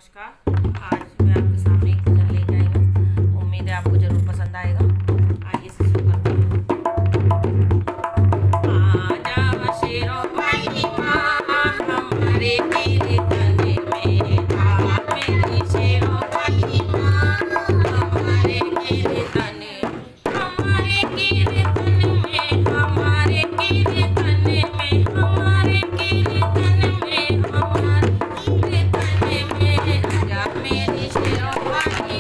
नमस्कार। आज मैं आपके सामने एक भजन लेके आई हूँ। उम्मीद है आपको ज़रूर पसंद आएगा। आइए से शुरू करते हैं। आजा शेरों वाली माँ हमारे कीर्तन में, आ मेरी शेरों वाली माँ हमारे कीर्तन में, हमारे कीर्तन में, हमारे कीर्तन में, हमारे कीर्तन में, हमारे कीर्तन में। आजा मेरी शेरों वाली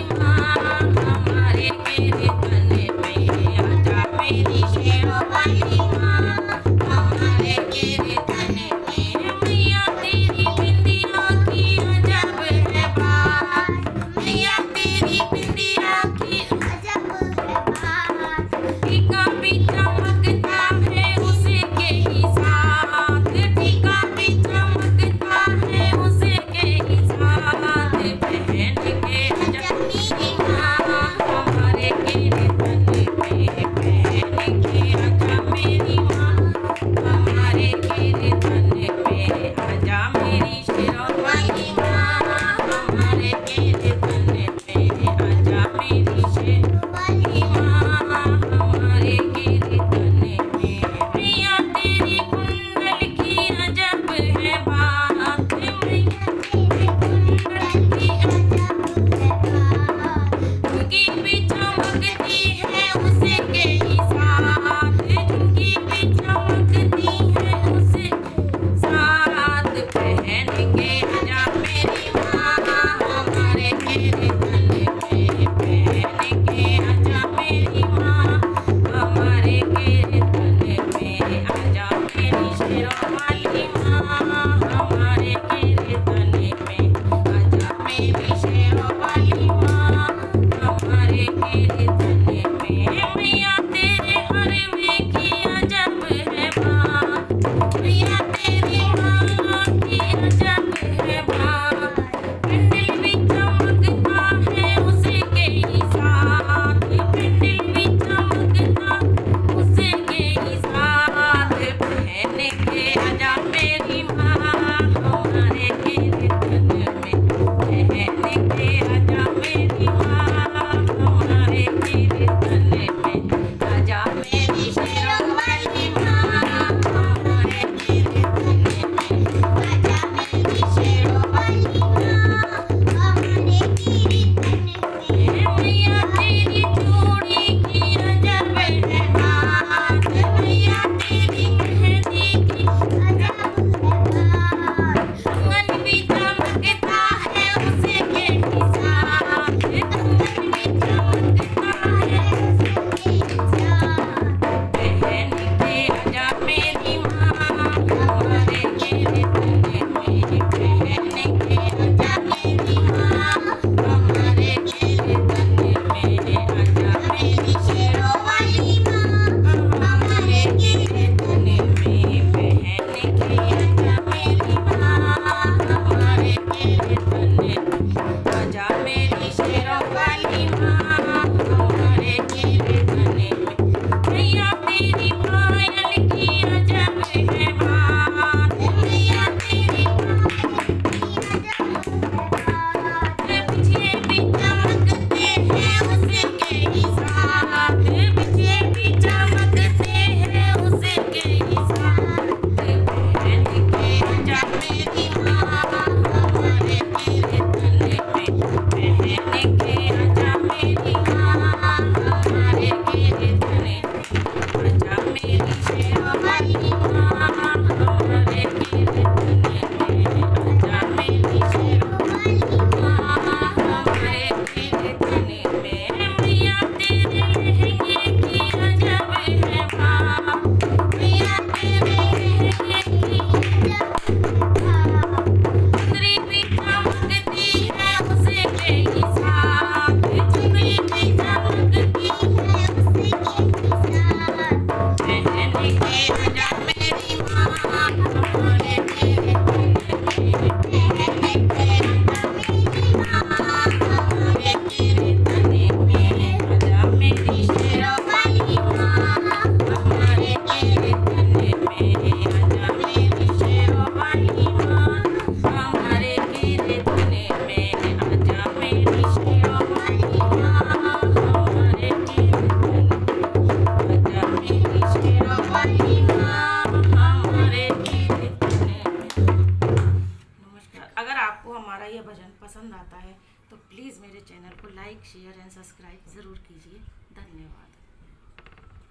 तो प्लीज़ मेरे चैनल को लाइक शेयर एंड सब्सक्राइब ज़रूर कीजिए। धन्यवाद।